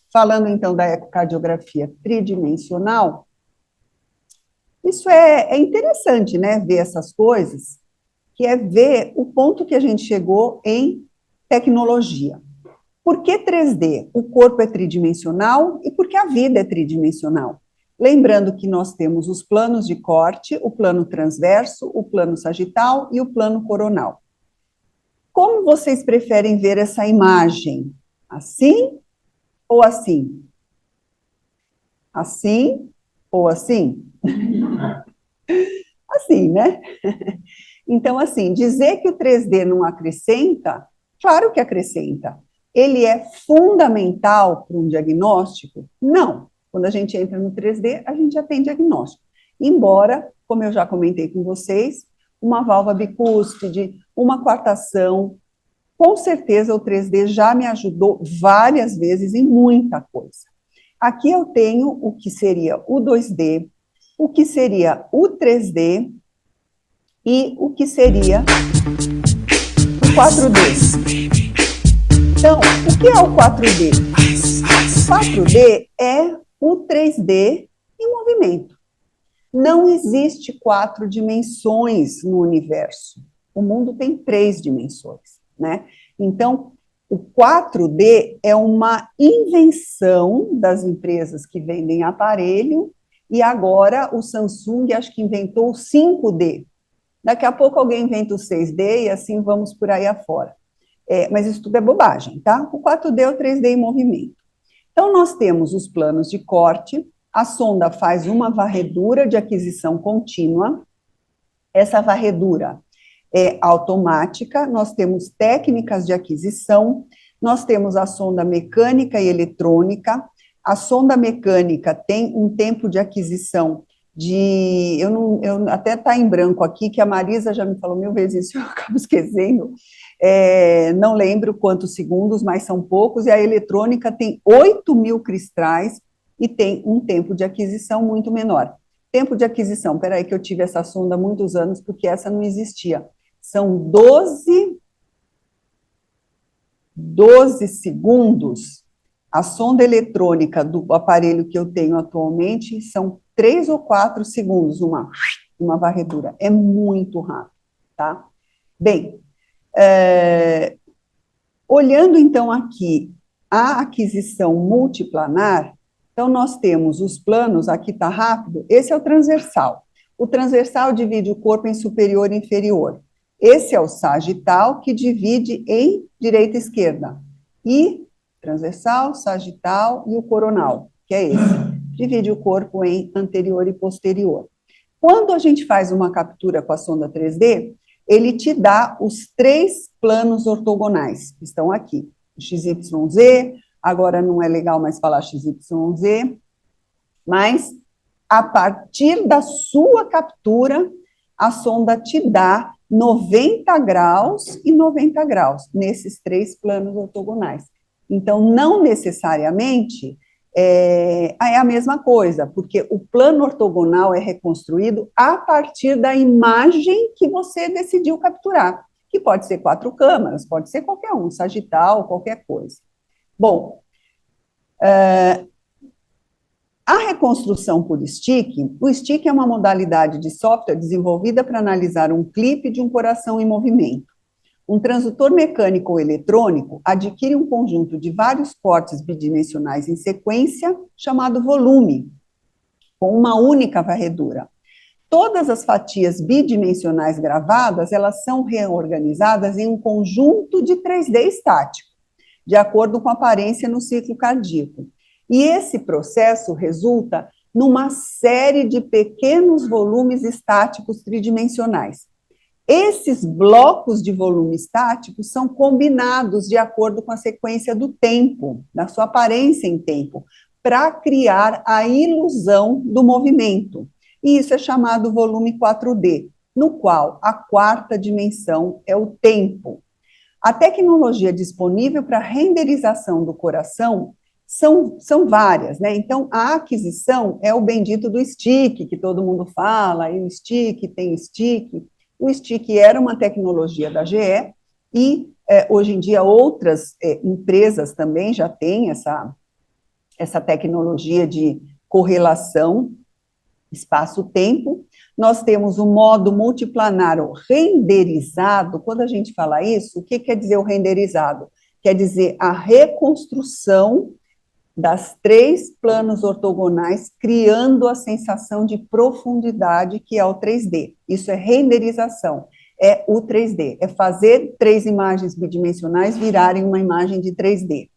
Falando, então, da ecocardiografia tridimensional, isso é interessante, né, ver essas coisas, que é ver o ponto que a gente chegou em tecnologia. Por que 3D? O corpo é tridimensional e porque a vida é tridimensional. Lembrando que nós temos os planos de corte, o plano transverso, o plano sagital e o plano coronal. Como vocês preferem ver essa imagem? Assim ou assim? Assim ou assim? Assim, né? Então, assim, dizer que o 3D não acrescenta, claro que acrescenta. Ele é fundamental para um diagnóstico? Não. Quando a gente entra no 3D, a gente já tem diagnóstico. Embora, como eu já comentei com vocês, uma válvula bicúspide, uma coartação, com certeza o 3D já me ajudou várias vezes em muita coisa. Aqui eu tenho o que seria o 2D, o que seria o 3D e o que seria o 4D. Então, o que é o 4D? O 4D é o 3D em movimento. Não existe 4 dimensões no universo. O mundo tem 3 dimensões, né? Então, o 4D é uma invenção das empresas que vendem aparelho, e agora o Samsung acho que inventou o 5D. Daqui a pouco alguém inventa o 6D e assim vamos por aí afora. Mas isso tudo é bobagem, tá? O 4D é o 3D em movimento. Então, nós temos os planos de corte, a sonda faz uma varredura de aquisição contínua, essa varredura é automática, nós temos técnicas de aquisição, nós temos a sonda mecânica e eletrônica, a sonda mecânica tem um tempo de aquisição de, eu até está em branco aqui, que a Marisa já me falou 1000 vezes isso, eu acabo esquecendo, não lembro quantos segundos, mas são poucos, e a eletrônica tem 8.000 cristais e tem um tempo de aquisição muito menor. Tempo de aquisição, peraí que eu tive essa sonda há muitos anos, porque essa não existia. São 12 segundos. A sonda eletrônica do aparelho que eu tenho atualmente são 3 ou 4 segundos, uma varredura. É muito rápido, tá? Bem, olhando então aqui a aquisição multiplanar, então nós temos os planos, aqui está rápido, esse é o transversal. O transversal divide o corpo em superior e inferior. Esse é o sagital, que divide em direita e esquerda. E transversal, sagital e o coronal, que é esse. Divide o corpo em anterior e posterior. Quando a gente faz uma captura com a sonda 3D, ele te dá os 3 planos ortogonais, que estão aqui. XYZ, agora não é legal mais falar XYZ, mas a partir da sua captura, a sonda te dá 90 graus e 90 graus, nesses 3 planos ortogonais. Então, não necessariamente é a mesma coisa, porque o plano ortogonal é reconstruído a partir da imagem que você decidiu capturar, que pode ser 4 câmaras, pode ser qualquer um, sagital, qualquer coisa. Bom, a reconstrução por stick, o stick é uma modalidade de software desenvolvida para analisar um clipe de um coração em movimento. Um transdutor mecânico ou eletrônico adquire um conjunto de vários cortes bidimensionais em sequência, chamado volume, com uma única varredura. Todas as fatias bidimensionais gravadas, elas são reorganizadas em um conjunto de 3D estático, de acordo com a aparência no ciclo cardíaco. E esse processo resulta numa série de pequenos volumes estáticos tridimensionais. Esses blocos de volume estático são combinados de acordo com a sequência do tempo, da sua aparência em tempo, para criar a ilusão do movimento. E isso é chamado volume 4D, no qual a quarta dimensão é o tempo. A tecnologia disponível para renderização do coração são várias, né? Então, a aquisição é o bendito do stick, que todo mundo fala, e o stick tem stick. O stick era uma tecnologia da GE, e hoje em dia outras empresas também já têm essa tecnologia de correlação espaço-tempo. Nós temos o modo multiplanar renderizado. Quando a gente fala isso, o que quer dizer o renderizado? Quer dizer a reconstrução das 3 planos ortogonais, criando a sensação de profundidade que é o 3D. Isso é renderização, é o 3D, é fazer 3 imagens bidimensionais virarem uma imagem de 3D.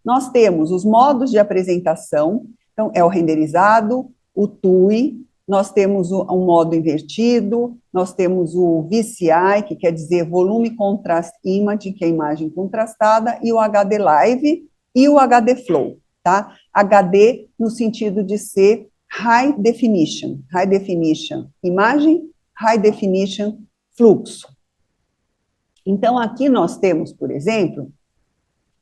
Nós temos os modos de apresentação, então é o renderizado, o TUI, nós temos um modo invertido, nós temos o VCI, que quer dizer Volume Contrast Image, que é a imagem contrastada, e o HD Live e o HD Flow, tá? HD no sentido de ser High Definition imagem, High Definition fluxo. Então, aqui nós temos, por exemplo,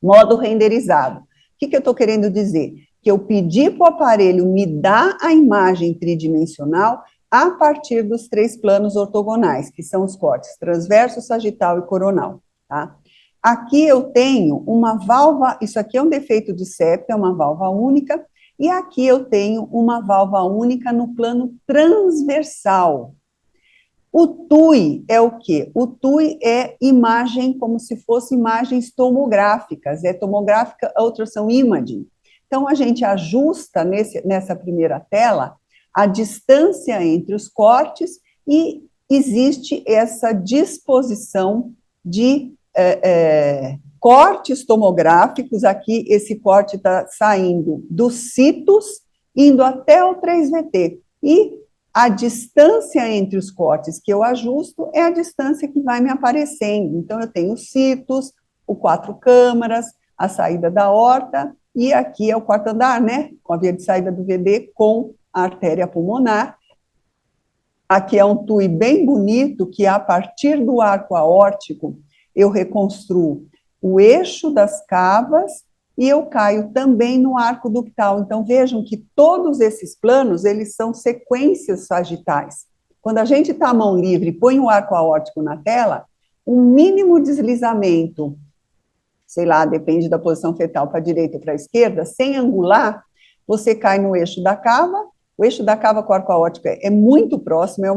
modo renderizado. O que eu estou querendo dizer? Que eu pedi para o aparelho me dar a imagem tridimensional a partir dos 3 planos ortogonais, que são os cortes transverso, sagital e coronal, tá? Aqui eu tenho uma válvula, isso aqui é um defeito de septo, é uma válvula única, e aqui eu tenho uma válvula única no plano transversal. O TUI é o quê? O TUI é imagem como se fosse imagens tomográficas, é tomográfica ultrasound imaging. Então, a gente ajusta nessa primeira tela a distância entre os cortes e existe essa disposição de cortes tomográficos. Aqui, esse corte está saindo dos citos, indo até o 3VT. E a distância entre os cortes que eu ajusto é a distância que vai me aparecendo. Então, eu tenho os citos, o 4 câmaras, a saída da aorta, e aqui é o quarto andar, né? Com a via de saída do VD com a artéria pulmonar. Aqui é um TUI bem bonito, que a partir do arco aórtico, eu reconstruo o eixo das cavas e eu caio também no arco ductal. Então, vejam que todos esses planos, eles são sequências sagitais. Quando a gente está à mão livre e põe o arco aórtico na tela, um mínimo deslizamento, sei lá, depende da posição fetal para a direita ou para a esquerda, sem angular, você cai no eixo da cava. O eixo da cava com o arco aórtico é muito próximo,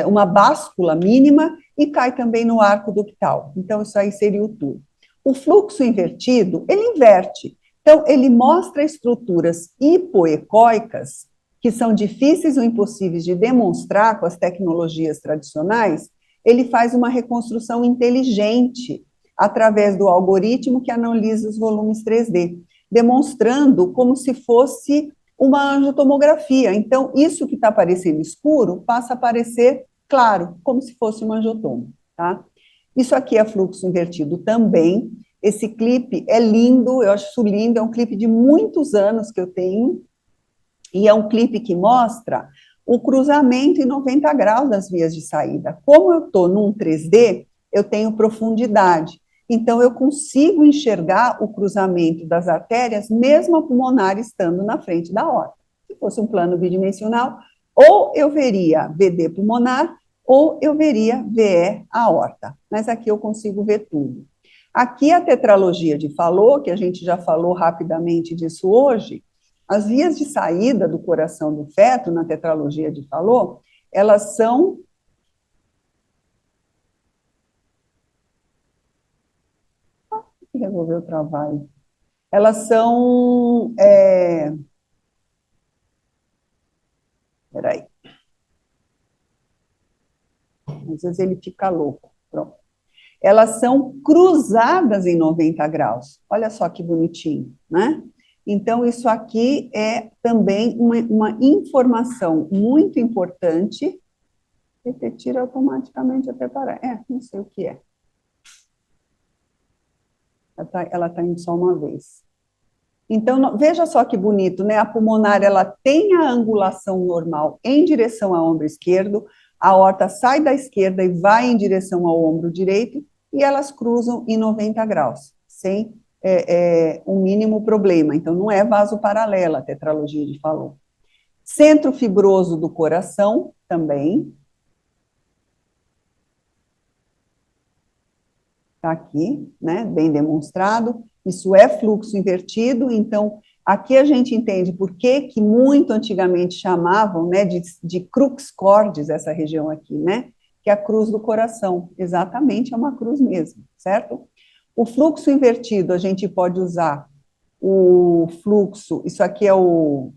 uma báscula mínima, e cai também no arco ductal. Então, isso aí seria o TUI. O fluxo invertido, ele inverte. Então, ele mostra estruturas hipoecóicas, que são difíceis ou impossíveis de demonstrar com as tecnologias tradicionais. Ele faz uma reconstrução inteligente através do algoritmo que analisa os volumes 3D, demonstrando como se fosse uma angiotomografia. Então, isso que está aparecendo escuro passa a aparecer claro, como se fosse um angiotomo, tá? Isso aqui é fluxo invertido também. Esse clipe é lindo, eu acho isso lindo, é um clipe de muitos anos que eu tenho, e é um clipe que mostra o cruzamento em 90 graus das vias de saída. Como eu estou num 3D, eu tenho profundidade, então eu consigo enxergar o cruzamento das artérias, mesmo a pulmonar estando na frente da aorta. Se fosse um plano bidimensional, ou eu veria VD pulmonar, ou eu veria VE aorta, mas aqui eu consigo ver tudo. Aqui a tetralogia de Fallot, que a gente já falou rapidamente disso hoje, as vias de saída do coração do feto, na tetralogia de Fallot, elas são... Resolveu travar aí. Elas são... Peraí. Às vezes ele fica louco. Pronto. Elas são cruzadas em 90 graus. Olha só que bonitinho, né? Então, isso aqui é também uma informação muito importante. Repetir automaticamente até parar. Não sei o que é. Ela tá indo só uma vez. Então, veja só que bonito, né? A pulmonar, ela tem a angulação normal em direção ao ombro esquerdo, a aorta sai da esquerda e vai em direção ao ombro direito, e elas cruzam em 90 graus, sem um mínimo problema. Então, não é vaso paralelo, a tetralogia de Fallot. Centro fibroso do coração, também. Está aqui, né? Bem demonstrado. Isso é fluxo invertido, então aqui a gente entende por que muito antigamente chamavam, né, de crux cordis, essa região aqui, né, que é a cruz do coração, exatamente é uma cruz mesmo, certo? O fluxo invertido, a gente pode usar o fluxo, isso aqui é o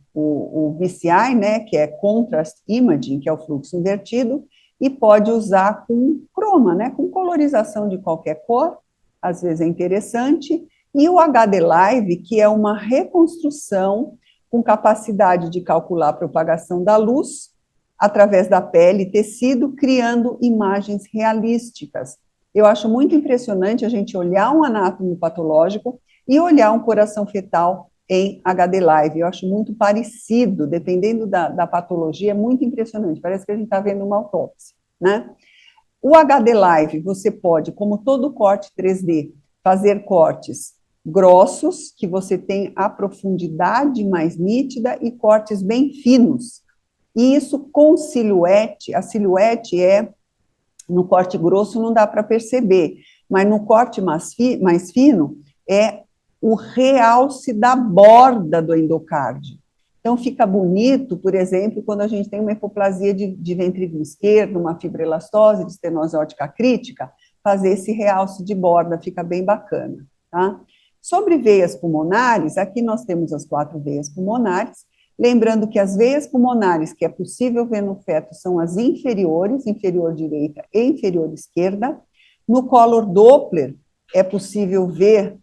BCI, né, que é Contrast Imaging, que é o fluxo invertido, e pode usar com croma, né, com colorização de qualquer cor, às vezes é interessante, e o HD Live, que é uma reconstrução com capacidade de calcular a propagação da luz através da pele e tecido, criando imagens realísticas. Eu acho muito impressionante a gente olhar um anátomo patológico e olhar um coração fetal em HD Live. Eu acho muito parecido, dependendo da patologia, é muito impressionante, parece que a gente está vendo uma autópsia, né? O HD Live, você pode, como todo corte 3D, fazer cortes grossos, que você tem a profundidade mais nítida, e cortes bem finos. E isso com silhuete, a silhuete no corte grosso não dá para perceber, mas no corte mais fino, é o realce da borda do endocárdio. Então, fica bonito, por exemplo, quando a gente tem uma hipoplasia de ventrículo esquerdo, uma fibroelastose, de estenose aórtica crítica, fazer esse realce de borda fica bem bacana, tá? Sobre veias pulmonares, aqui nós temos as 4 veias pulmonares, lembrando que as veias pulmonares que é possível ver no feto são as inferiores, inferior direita e inferior esquerda. No Color Doppler, é possível ver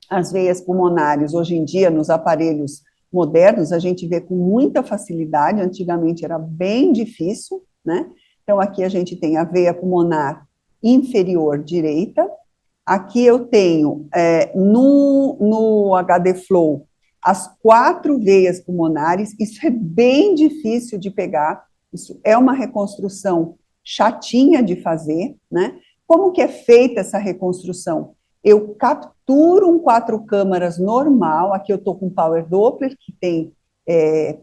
as veias pulmonares, hoje em dia, nos aparelhos modernos, a gente vê com muita facilidade, antigamente era bem difícil, né? Então, aqui a gente tem a veia pulmonar inferior direita, aqui eu tenho, no HD Flow, as 4 veias pulmonares, isso é bem difícil de pegar, isso é uma reconstrução chatinha de fazer, né? Como que é feita essa reconstrução? Eu capturo um 4 câmaras normal, aqui eu estou com Power Doppler, que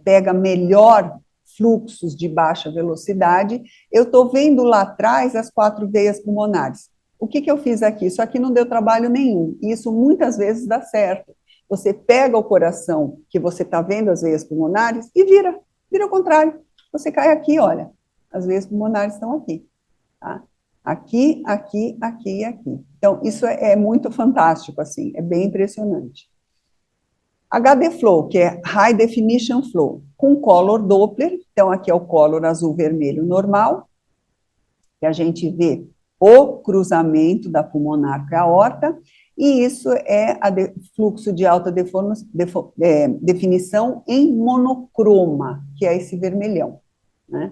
pega melhor fluxos de baixa velocidade, eu estou vendo lá atrás as 4 veias pulmonares. O que eu fiz aqui? Isso aqui não deu trabalho nenhum, e isso muitas vezes dá certo. Você pega o coração, que você está vendo as veias pulmonares, e vira ao contrário. Você cai aqui, olha, as veias pulmonares estão aqui, tá? Aqui, aqui, aqui e aqui. Então, isso é muito fantástico, assim, é bem impressionante. HD Flow, que é High Definition Flow, com Color Doppler, então aqui é o color azul-vermelho normal, que a gente vê o cruzamento da pulmonar com a aorta, e isso é fluxo de alta definição em monocroma, que é esse vermelhão, né?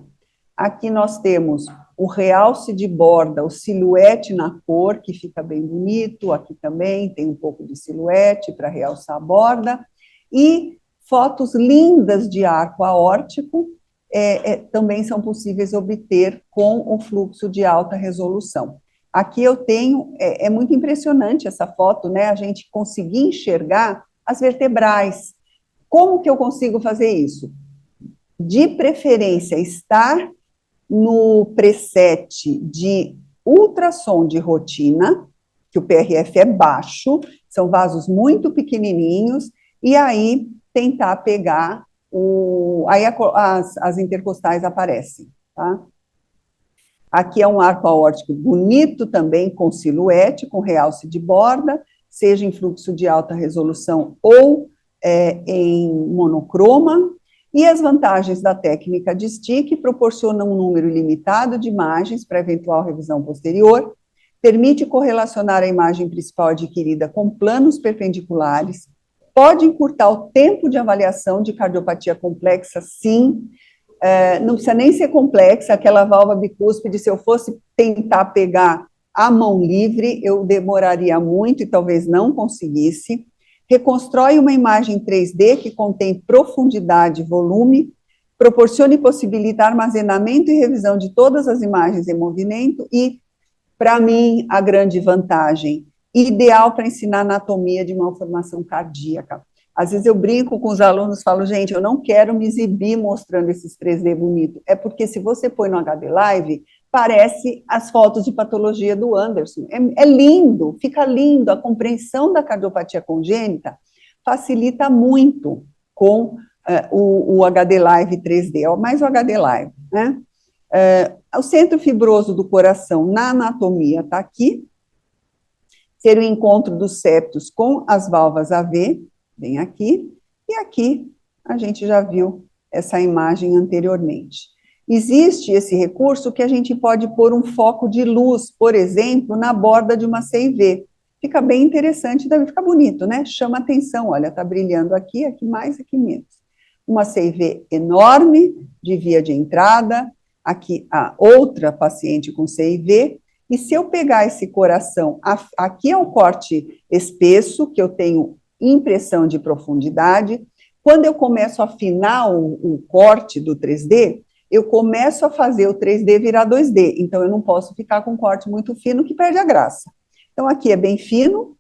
Aqui nós temos o realce de borda, o silhuete na cor, que fica bem bonito, aqui também tem um pouco de silhuete para realçar a borda, e fotos lindas de arco aórtico, também são possíveis obter com o fluxo de alta resolução. Aqui eu tenho, é muito impressionante essa foto, né, a gente conseguir enxergar as vertebrais. Como que eu consigo fazer isso? De preferência, estar no preset de ultrassom de rotina, que o PRF é baixo, são vasos muito pequenininhos, e aí tentar pegar aí as intercostais aparecem, tá? Aqui é um arco aórtico bonito também, com silhuete, com realce de borda, seja em fluxo de alta resolução ou em monocroma, e as vantagens da técnica de stick proporcionam um número ilimitado de imagens para eventual revisão posterior, permite correlacionar a imagem principal adquirida com planos perpendiculares, pode encurtar o tempo de avaliação de cardiopatia complexa, sim. Não precisa nem ser complexa, aquela válvula bicúspide, se eu fosse tentar pegar a mão livre, eu demoraria muito e talvez não conseguisse. Reconstrói uma imagem 3D que contém profundidade e volume, proporciona e possibilita armazenamento e revisão de todas as imagens em movimento e, para mim, a grande vantagem, ideal para ensinar anatomia de malformação cardíaca. Às vezes eu brinco com os alunos, falo, gente, eu não quero me exibir mostrando esses 3D bonitos, é porque se você põe no HD Live, parece as fotos de patologia do Anderson, é lindo, fica lindo, a compreensão da cardiopatia congênita facilita muito com o HD Live 3D, mais o HD Live, né? O centro fibroso do coração na anatomia está aqui, ser o encontro dos septos com as válvulas AV, bem aqui, e aqui a gente já viu essa imagem anteriormente. Existe esse recurso que a gente pode pôr um foco de luz, por exemplo, na borda de uma CIV. Fica bem interessante, deve ficar bonito, né? Chama atenção, olha, tá brilhando aqui, aqui mais, aqui menos. Uma CIV enorme, de via de entrada, aqui a outra paciente com CIV, e se eu pegar esse coração, aqui é um corte espesso, que eu tenho impressão de profundidade, quando eu começo a afinar o corte do 3D, eu começo a fazer o 3D virar 2D, então eu não posso ficar com um corte muito fino que perde a graça. Então aqui é bem fino,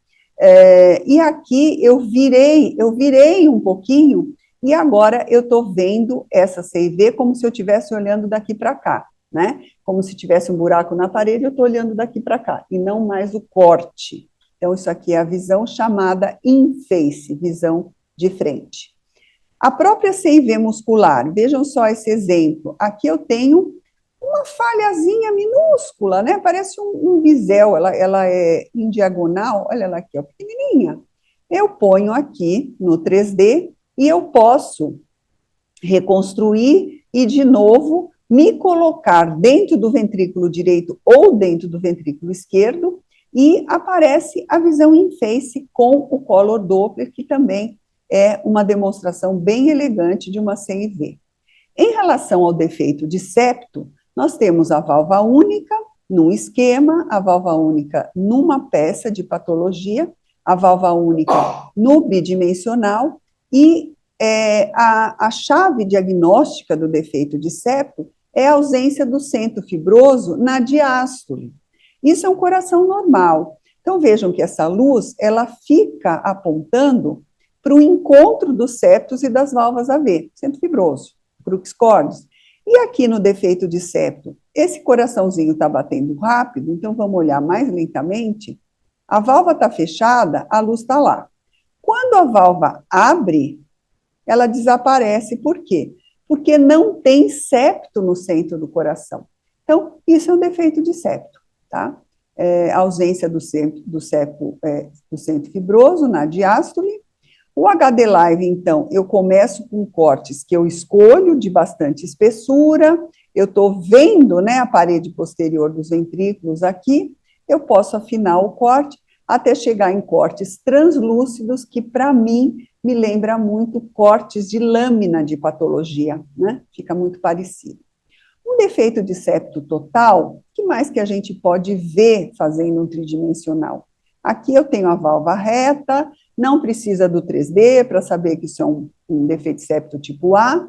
e aqui eu virei um pouquinho, e agora eu estou vendo essa CIV como se eu estivesse olhando daqui para cá, né? Como se tivesse um buraco na parede, eu estou olhando daqui para cá, e não mais o corte. Então, isso aqui é a visão chamada in-face, visão de frente. A própria CIV muscular, vejam só esse exemplo. Aqui eu tenho uma falhazinha minúscula, né? Parece um bisel, ela é em diagonal, olha ela aqui, ó, pequenininha. Eu ponho aqui no 3D e eu posso reconstruir e, de novo, me colocar dentro do ventrículo direito ou dentro do ventrículo esquerdo e aparece a visão in face com o color Doppler, que também é uma demonstração bem elegante de uma CIV. Em relação ao defeito de septo, nós temos a válvula única num esquema, a válvula única numa peça de patologia, a válvula única no bidimensional e a chave diagnóstica do defeito de septo é a ausência do centro fibroso na diástole. Isso é um coração normal. Então, vejam que essa luz, ela fica apontando para o encontro dos septos e das válvulas AV, centro fibroso, crux cordis. E aqui no defeito de septo, esse coraçãozinho está batendo rápido, então vamos olhar mais lentamente. A válvula está fechada, a luz está lá. Quando a válvula abre, ela desaparece. Por quê? Porque não tem septo no centro do coração. Então, isso é um defeito de septo, tá? A ausência do septo, do centro fibroso na diástole. O HD Live, então, eu começo com cortes que eu escolho de bastante espessura, eu estou vendo, né, a parede posterior dos ventrículos aqui, eu posso afinar o corte até chegar em cortes translúcidos, que para mim me lembra muito cortes de lâmina de patologia, né? Fica muito parecido. Um defeito de septo total, que mais que a gente pode ver fazendo um tridimensional? Aqui eu tenho a válvula reta, não precisa do 3D para saber que isso é um defeito de septo tipo A.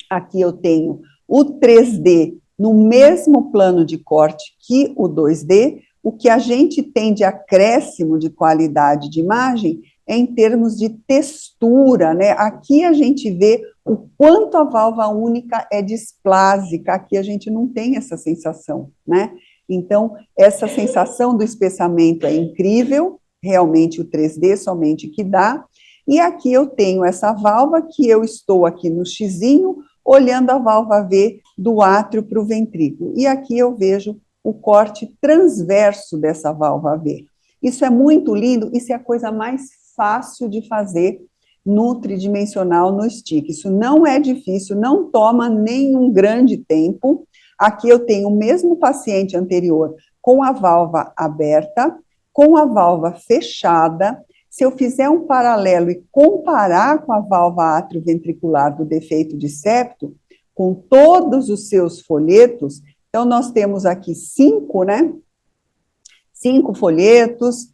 Aqui eu tenho o 3D no mesmo plano de corte que o 2D. O que a gente tem de acréscimo de qualidade de imagem é em termos de textura, né? Aqui a gente vê o quanto a válvula única é displásica, aqui a gente não tem essa sensação, né? Então, essa sensação do espessamento é incrível, realmente o 3D somente que dá, e aqui eu tenho essa válvula que eu estou aqui no xizinho, olhando a válvula V do átrio para o ventrículo, e aqui eu vejo o corte transverso dessa válvula V. Isso é muito lindo, isso é a coisa mais fácil de fazer no tridimensional, no stick. Isso não é difícil, não toma nenhum grande tempo. Aqui eu tenho o mesmo paciente anterior com a válvula aberta, com a válvula fechada. Se eu fizer um paralelo e comparar com a válvula atrioventricular do defeito de septo, com todos os seus folhetos, então nós temos aqui 5, né? 5 folhetos,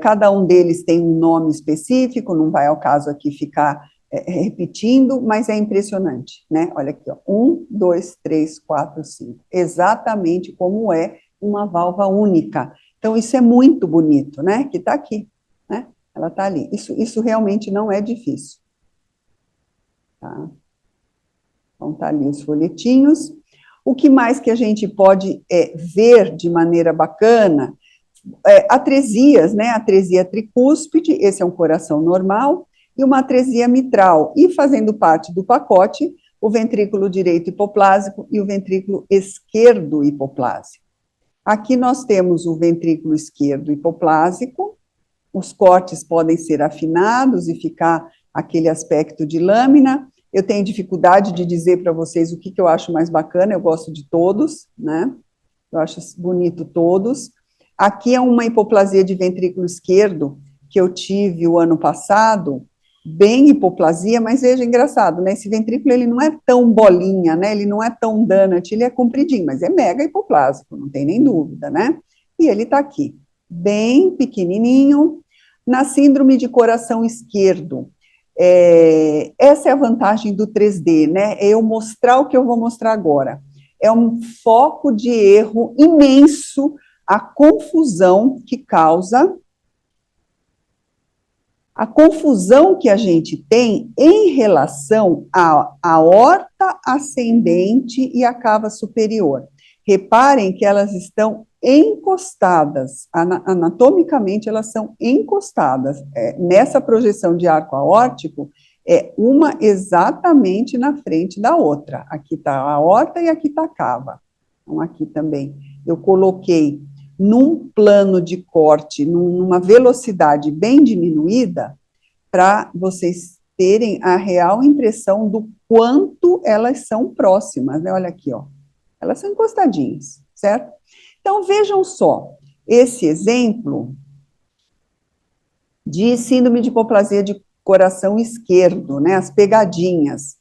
cada um deles tem um nome específico, não vai ao caso aqui ficar repetindo, mas é impressionante, né? Olha aqui, ó, 1, 2, 3, 4, 5, exatamente como é uma válvula única. Então, isso é muito bonito, né? Que está aqui, né? Ela está ali. Isso realmente não é difícil. Tá? Então, está ali os folhetinhos. O que mais que a gente pode ver de maneira bacana? Atresias, né? Atresia tricúspide, esse é um coração normal, e uma atresia mitral. E fazendo parte do pacote, o ventrículo direito hipoplásico e o ventrículo esquerdo hipoplásico. Aqui nós temos o ventrículo esquerdo hipoplásico, os cortes podem ser afinados e ficar aquele aspecto de lâmina. Eu tenho dificuldade de dizer para vocês o que eu acho mais bacana, eu gosto de todos, né? Eu acho bonito todos. Aqui é uma hipoplasia de ventrículo esquerdo que eu tive o ano passado, bem hipoplasia, mas veja, engraçado, né? Esse ventrículo, ele não é tão bolinha, né? Ele não é tão donut, ele é compridinho, mas é mega hipoplásico, não tem nem dúvida, né? E ele tá aqui, bem pequenininho, na síndrome de coração esquerdo. Essa é a vantagem do 3D, né? É eu mostrar o que eu vou mostrar agora. É um foco de erro imenso, a confusão que causa, a confusão que a gente tem em relação à aorta ascendente e à cava superior. Reparem que elas estão encostadas, anatomicamente elas são encostadas. Nessa projeção de arco aórtico, uma exatamente na frente da outra. Aqui está a aorta e aqui está a cava. Então, aqui também eu coloquei num plano de corte, numa velocidade bem diminuída, para vocês terem a real impressão do quanto elas são próximas, né? Olha aqui, ó. Elas são encostadinhas, certo? Então, vejam só, esse exemplo de síndrome de hipoplasia de coração esquerdo, né? As pegadinhas.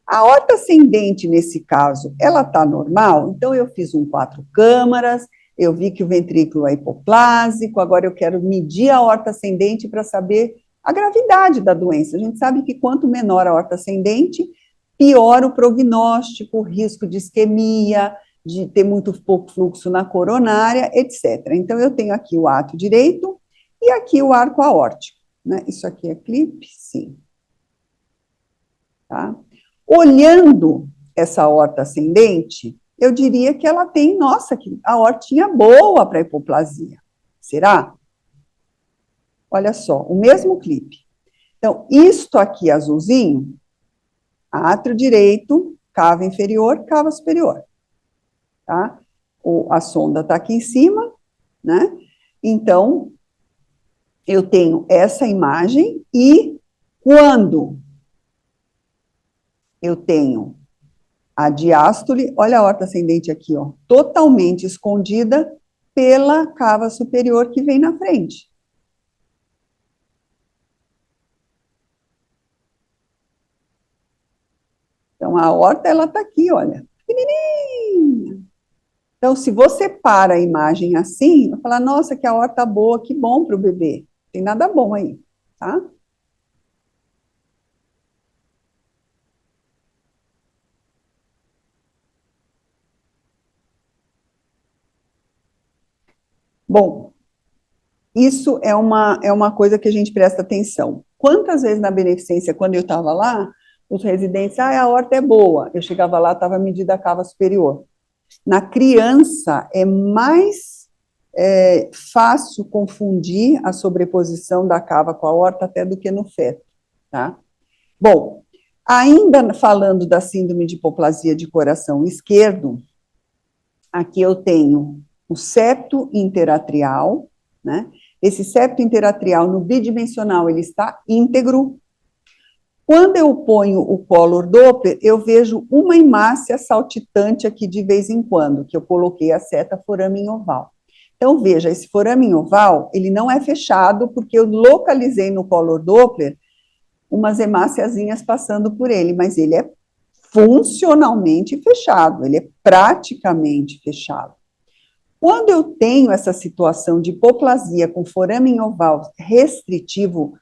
A aorta ascendente, nesse caso, ela está normal, então eu fiz um 4 câmaras, eu vi que o ventrículo é hipoplásico, agora eu quero medir a aorta ascendente para saber a gravidade da doença. A gente sabe que quanto menor a aorta ascendente, pior o prognóstico, o risco de isquemia, de ter muito pouco fluxo na coronária, etc. Então, eu tenho aqui o ato direito e aqui o arco aórtico, né? Isso aqui é clipe? Sim. Tá? Olhando essa aorta ascendente, eu diria que ela tem, nossa, que a hortinha boa para hipoplasia. Será? Olha só, o mesmo clipe. Então, isto aqui azulzinho, átrio direito, cava inferior, cava superior. Tá? A sonda está aqui em cima, né? Então, eu tenho essa imagem e quando eu tenho a diástole, olha a aorta ascendente aqui, ó, totalmente escondida pela cava superior que vem na frente. Então, a aorta, ela tá aqui, olha, pequenininha. Então, se você para a imagem assim, vai falar, nossa, que aorta boa, que bom para o bebê. Tem nada bom aí, tá? Bom, isso é uma coisa que a gente presta atenção. Quantas vezes na beneficência, quando eu estava lá, os residentes, a aorta é boa. Eu chegava lá, estava medida a cava superior. Na criança, é mais fácil confundir a sobreposição da cava com a aorta até do que no feto, tá? Bom, ainda falando da síndrome de hipoplasia de coração esquerdo, aqui eu tenho o septo interatrial, né? Esse septo interatrial no bidimensional, ele está íntegro. Quando eu ponho o Color Doppler, eu vejo uma hemácia saltitante aqui de vez em quando, que eu coloquei a seta forame oval. Então, veja, esse forame oval, ele não é fechado, porque eu localizei no Color Doppler umas hemáciazinhas passando por ele, mas ele é funcionalmente fechado, ele é praticamente fechado. Quando eu tenho essa situação de hipoplasia com forame oval restritivo,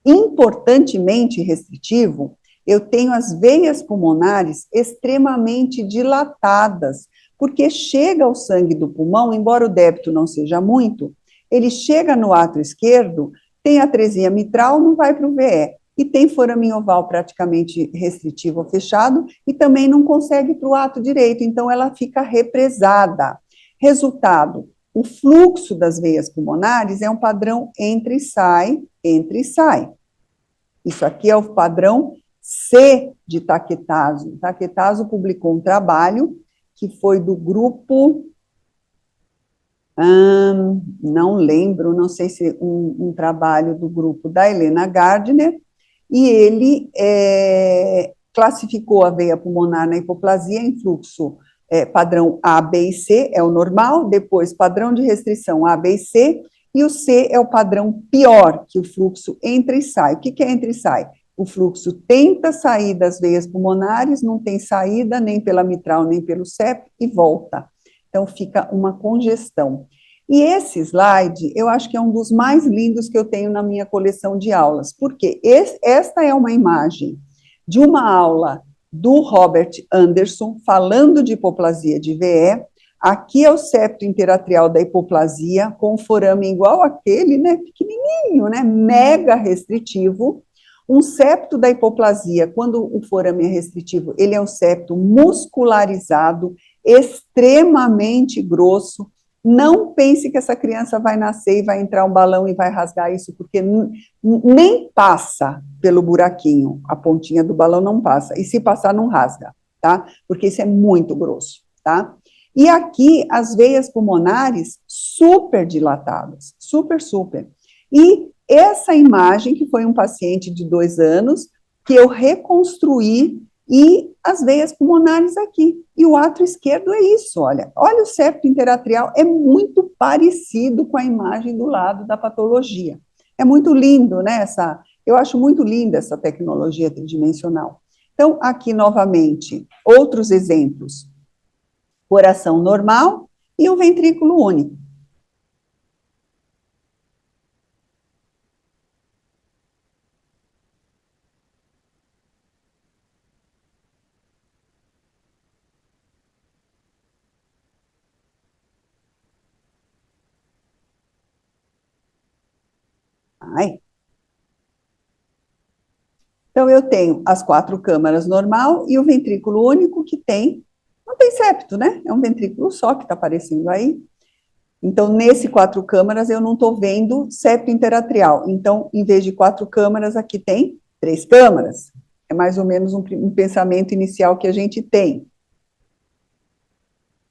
importantemente restritivo, eu tenho as veias pulmonares extremamente dilatadas, porque chega ao sangue do pulmão, embora o débito não seja muito, ele chega no átrio esquerdo, tem atresia mitral, não vai para o VE, e tem forame oval praticamente restritivo ou fechado, e também não consegue para o átrio direito, então ela fica represada. Resultado, o fluxo das veias pulmonares é um padrão entra e sai, entra e sai. Isso aqui é o padrão C de Taketasu. Taketasu publicou um trabalho que foi do grupo, não lembro, não sei se um trabalho do grupo da Helena Gardner, e ele classificou a veia pulmonar na hipoplasia em fluxo padrão A, B e C, é o normal, depois padrão de restrição A, B e C, e o C é o padrão pior, que o fluxo entra e sai. O que é entra e sai? O fluxo tenta sair das veias pulmonares, não tem saída nem pela mitral, nem pelo septo, e volta. Então, fica uma congestão. E esse slide, eu acho que é um dos mais lindos que eu tenho na minha coleção de aulas, porque esta é uma imagem de uma aula do Robert Anderson, falando de hipoplasia de VE. Aqui é o septo interatrial da hipoplasia, com forame igual aquele, né, pequenininho, né, mega restritivo. Um septo da hipoplasia, quando o forame é restritivo, ele é um septo muscularizado, extremamente grosso. Não pense que essa criança vai nascer e vai entrar um balão e vai rasgar isso, porque nem passa pelo buraquinho, a pontinha do balão não passa, e se passar não rasga, tá? Porque isso é muito grosso, tá? E aqui as veias pulmonares super dilatadas, super, super. E essa imagem, que foi um paciente de 2 anos, que eu reconstruí, e as veias pulmonares aqui. E o átrio esquerdo é isso, olha. Olha o septo interatrial, é muito parecido com a imagem do lado da patologia. É muito lindo, né? Eu acho muito linda essa tecnologia tridimensional. Então, aqui novamente, outros exemplos. Coração normal e o ventrículo único. Ai. Então, eu tenho as 4 câmaras normal e o ventrículo único que não tem septo, né? É um ventrículo só que está aparecendo aí. Então, nesse 4 câmaras, eu não estou vendo septo interatrial. Então, em vez de 4 câmaras, aqui tem 3 câmaras. É mais ou menos um pensamento inicial que a gente tem.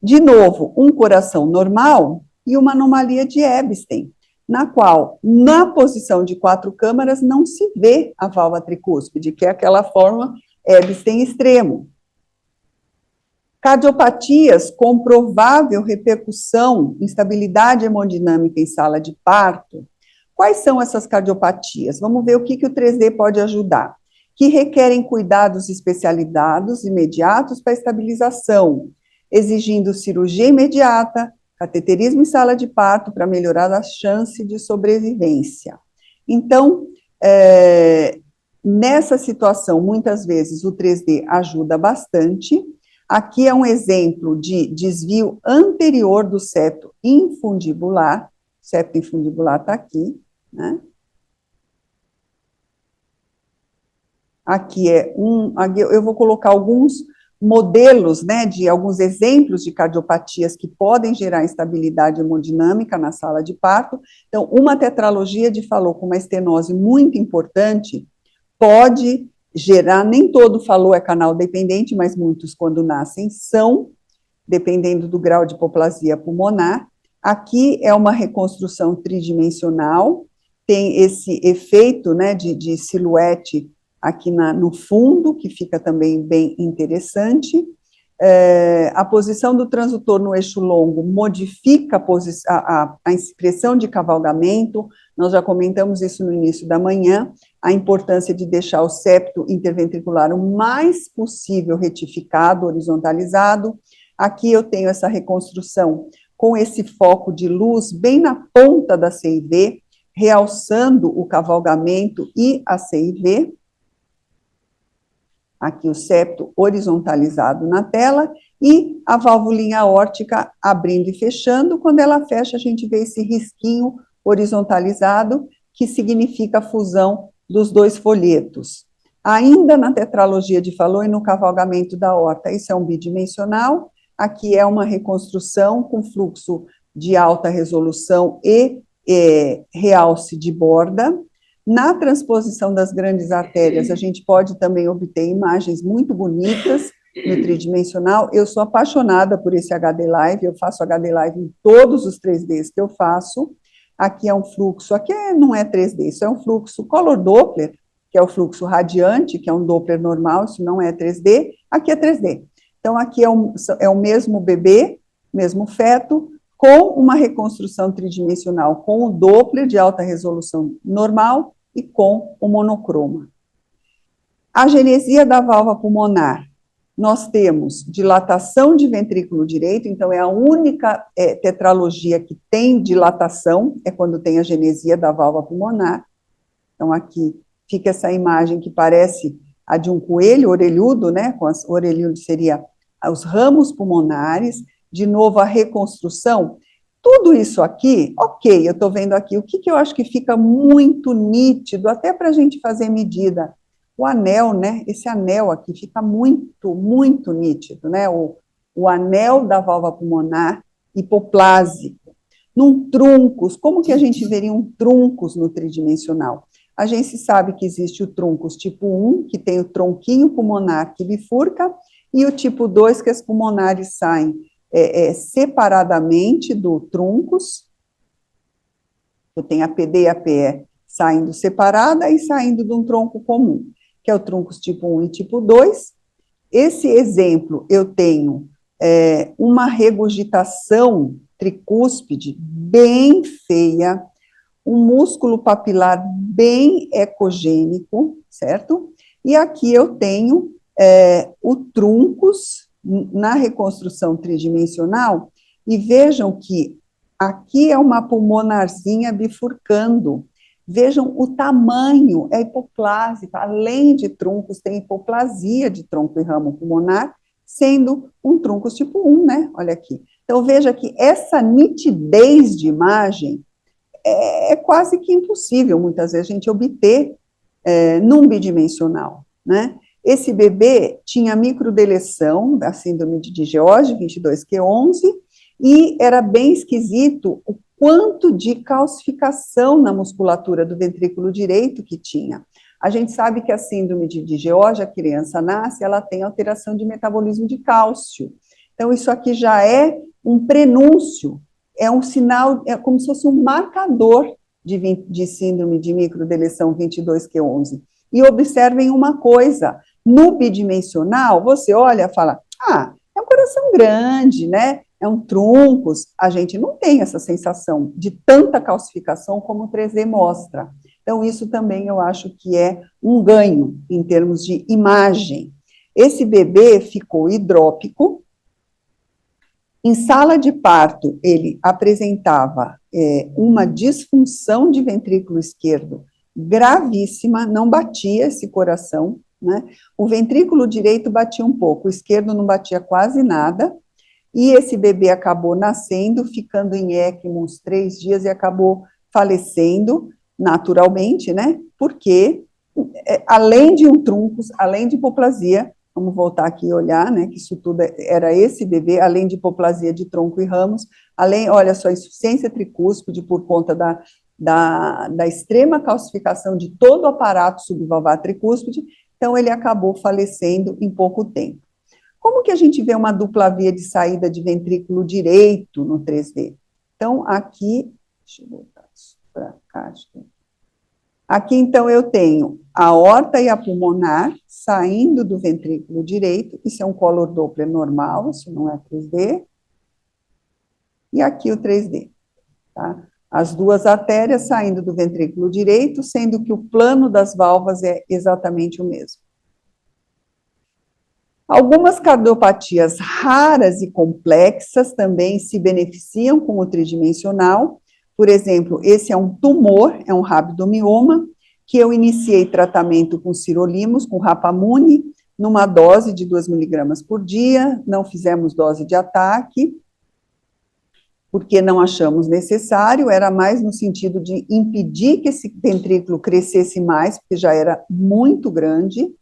De novo, um coração normal e uma anomalia de Ebstein, na qual, na posição de 4 câmaras, não se vê a válvula tricúspide, que é aquela forma Ebstein extremo. Cardiopatias com provável repercussão, instabilidade hemodinâmica em sala de parto. Quais são essas cardiopatias? Vamos ver o que o 3D pode ajudar. Que requerem cuidados especializados imediatos para estabilização, exigindo cirurgia imediata, cateterismo em sala de parto para melhorar a chance de sobrevivência. Então, nessa situação, muitas vezes o 3D ajuda bastante. Aqui é um exemplo de desvio anterior do septo infundibular. O septo infundibular está aqui, né? Aqui eu vou colocar alguns modelos, né, de alguns exemplos de cardiopatias que podem gerar instabilidade hemodinâmica na sala de parto. Então, uma tetralogia de Fallot com uma estenose muito importante pode gerar, nem todo Fallot é canal dependente, mas muitos, quando nascem, são, dependendo do grau de hipoplasia pulmonar. Aqui é uma reconstrução tridimensional, tem esse efeito, né, de silhuete aqui no fundo, que fica também bem interessante. A posição do transdutor no eixo longo modifica a expressão de cavalgamento, nós já comentamos isso no início da manhã, a importância de deixar o septo interventricular o mais possível retificado, horizontalizado. Aqui eu tenho essa reconstrução com esse foco de luz bem na ponta da CIV, realçando o cavalgamento e a CIV. Aqui o septo horizontalizado na tela, e a válvulinha aórtica abrindo e fechando. Quando ela fecha, a gente vê esse risquinho horizontalizado, que significa a fusão dos dois folhetos. Ainda na tetralogia de Fallot e no cavalgamento da aorta, isso é um bidimensional, aqui é uma reconstrução com fluxo de alta resolução e realce de borda. Na transposição das grandes artérias, a gente pode também obter imagens muito bonitas no tridimensional. Eu sou apaixonada por esse HD Live, eu faço HD Live em todos os 3Ds que eu faço. Aqui é um fluxo, não é 3D, isso é um fluxo color Doppler, que é o fluxo radiante, que é um Doppler normal, isso não é 3D, aqui é 3D. Então, aqui é o mesmo bebê, mesmo feto, com uma reconstrução tridimensional, com o Doppler de alta resolução normal e com o monocroma. A genesia da válvula pulmonar, nós temos dilatação de ventrículo direito, então é a única tetralogia que tem dilatação, é quando tem a genesia da válvula pulmonar. Então aqui fica essa imagem que parece a de um coelho orelhudo, né, com as orelhudas seria os ramos pulmonares, de novo a reconstrução. Tudo isso aqui, ok, eu estou vendo aqui, o que eu acho que fica muito nítido, até para a gente fazer medida, o anel, né, esse anel aqui fica muito, muito nítido, né, o anel da válvula pulmonar hipoplásico. Num truncus, como que a gente veria um truncus no tridimensional? A gente sabe que existe o truncus tipo 1, que tem o tronquinho pulmonar que bifurca, e o tipo 2, que as pulmonares saem separadamente do truncus. Eu tenho a PD e a PE saindo separada e saindo de um tronco comum, que é o truncus tipo 1 e tipo 2. Esse exemplo, eu tenho uma regurgitação tricúspide bem feia, um músculo papilar bem ecogênico, certo? E aqui eu tenho o truncus na reconstrução tridimensional, e vejam que aqui é uma pulmonarzinha bifurcando. Vejam o tamanho, é hipoplásico, além de truncos, tem hipoplasia de tronco e ramo pulmonar, sendo um truncus tipo 1, né? Olha aqui. Então, veja que essa nitidez de imagem é quase que impossível, muitas vezes, a gente obter num bidimensional, né? Esse bebê tinha microdeleção da síndrome de Digeorge, 22q11, e era bem esquisito o quanto de calcificação na musculatura do ventrículo direito que tinha. A gente sabe que a síndrome de Digeorge, a criança nasce, ela tem alteração de metabolismo de cálcio. Então, isso aqui já é um prenúncio, é um sinal, é como se fosse um marcador de síndrome de microdeleção 22q11. E observem uma coisa, no bidimensional, você olha e fala, é um coração grande, né? É um truncus. A gente não tem essa sensação de tanta calcificação como o 3D mostra. Então, isso também eu acho que é um ganho em termos de imagem. Esse bebê ficou hidrópico. Em sala de parto, ele apresentava uma disfunção de ventrículo esquerdo gravíssima, não batia esse coração, né? O ventrículo direito batia um pouco, o esquerdo não batia quase nada, e esse bebê acabou nascendo, ficando em ECMO uns 3 dias e acabou falecendo naturalmente, né? Porque, além de um truncus, além de hipoplasia, vamos voltar aqui e olhar, né, que isso tudo era esse bebê, além de hipoplasia de tronco e ramos, além, olha só, insuficiência tricúspide por conta da extrema calcificação de todo o aparato subvalvar tricúspide, então ele acabou falecendo em pouco tempo. Como que a gente vê uma dupla via de saída de ventrículo direito no 3D? Então, aqui, deixa eu voltar isso para cá, acho que Aqui, então, eu tenho a aorta e a pulmonar saindo do ventrículo direito, isso é um color Doppler normal, isso não é 3D, e aqui o 3D, tá? As duas artérias saindo do ventrículo direito, sendo que o plano das valvas é exatamente o mesmo. Algumas cardiopatias raras e complexas também se beneficiam com o tridimensional. Por exemplo, esse é um tumor, é um rabdomioma, que eu iniciei tratamento com sirolimus, com rapamune, numa dose de 2 miligramas por dia, não fizemos dose de ataque, porque não achamos necessário, era mais no sentido de impedir que esse ventrículo crescesse mais, porque já era muito grande.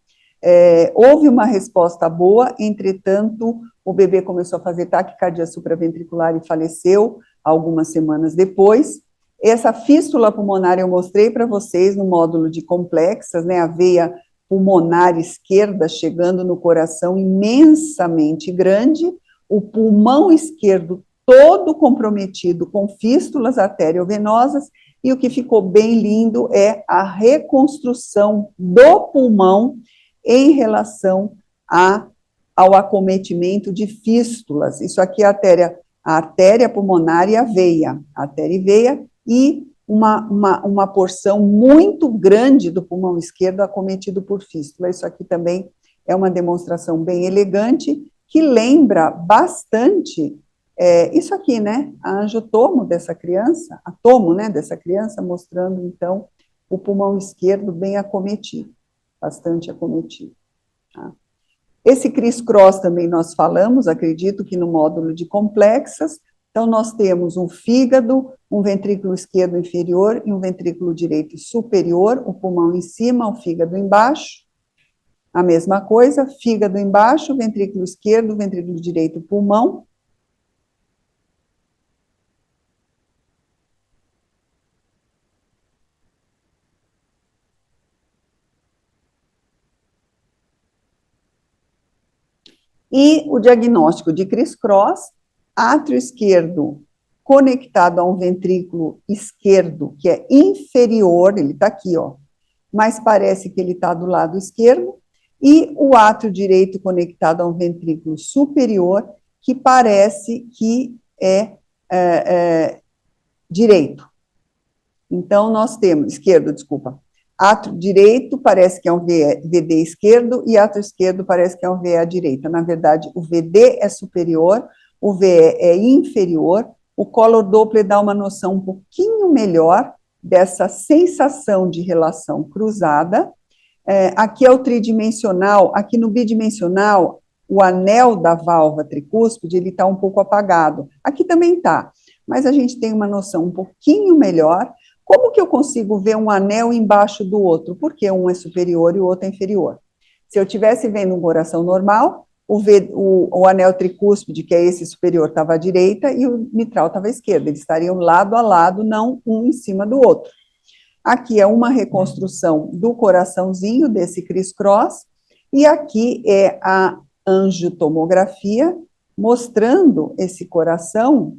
Houve uma resposta boa, entretanto, o bebê começou a fazer taquicardia supraventricular e faleceu algumas semanas depois. Essa fístula pulmonar eu mostrei para vocês no módulo de complexas, né, a veia pulmonar esquerda chegando no coração imensamente grande, o pulmão esquerdo todo comprometido com fístulas arteriovenosas, e o que ficou bem lindo é a reconstrução do pulmão em relação ao acometimento de fístulas. Isso aqui é a artéria pulmonar e a veia, artéria e veia, e uma porção muito grande do pulmão esquerdo acometido por fístula. Isso aqui também é uma demonstração bem elegante, que lembra bastante isso aqui, né, a angiotomo dessa criança, a tomo, né, dessa criança, mostrando, então, o pulmão esquerdo bem acometido, bastante acometido. Tá? Esse criss-cross também nós falamos, acredito que no módulo de complexas. Então, nós temos um fígado, um ventrículo esquerdo inferior e um ventrículo direito superior, o pulmão em cima, o fígado embaixo. A mesma coisa, fígado embaixo, ventrículo esquerdo, ventrículo direito, pulmão. E o diagnóstico de criss-cross, átrio esquerdo conectado a um ventrículo esquerdo, que é inferior, ele está aqui, ó, mas parece que ele está do lado esquerdo, e o átrio direito conectado a um ventrículo superior, que parece que é direito. Então, nós temos, esquerdo, desculpa, átrio direito parece que é um VD esquerdo, e átrio esquerdo parece que é um VE direita. Na verdade, o VD é superior, o VE é inferior, o color Doppler dá uma noção um pouquinho melhor dessa sensação de relação cruzada. Aqui é o tridimensional, aqui no bidimensional, o anel da válvula tricúspide, ele está um pouco apagado. Aqui também está, mas a gente tem uma noção um pouquinho melhor. Como que eu consigo ver um anel embaixo do outro? Porque um é superior e o outro é inferior. Se eu estivesse vendo um coração normal, o anel tricúspide, que é esse superior, estava à direita e o mitral estava à esquerda. Eles estariam lado a lado, não um em cima do outro. Aqui é uma reconstrução do coraçãozinho desse criss-cross, e aqui é a angiotomografia, mostrando esse coração.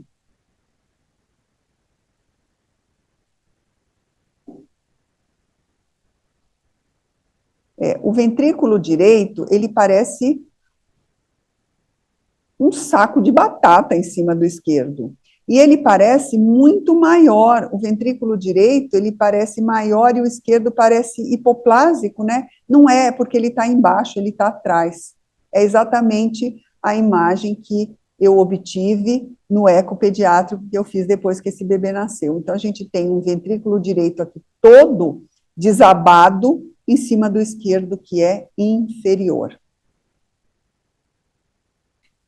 O ventrículo direito, ele parece um saco de batata em cima do esquerdo. E ele parece muito maior, o ventrículo direito, ele parece maior e o esquerdo parece hipoplásico, né? Não é, porque ele está embaixo, ele está atrás. É exatamente a imagem que eu obtive no eco pediátrico que eu fiz depois que esse bebê nasceu. Então, a gente tem um ventrículo direito aqui todo desabado em cima do esquerdo, que é inferior.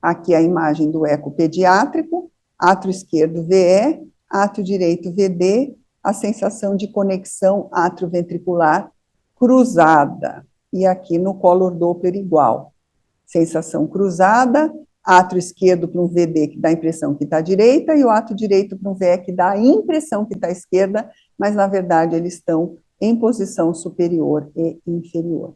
Aqui a imagem do eco pediátrico, átrio esquerdo VE, átrio direito VD, a sensação de conexão atrioventricular cruzada. E aqui no color Doppler igual. Sensação cruzada, átrio esquerdo para um VD que dá a impressão que está à direita, e o átrio direito para um VE que dá a impressão que está à esquerda, mas na verdade eles estão em posição superior e inferior.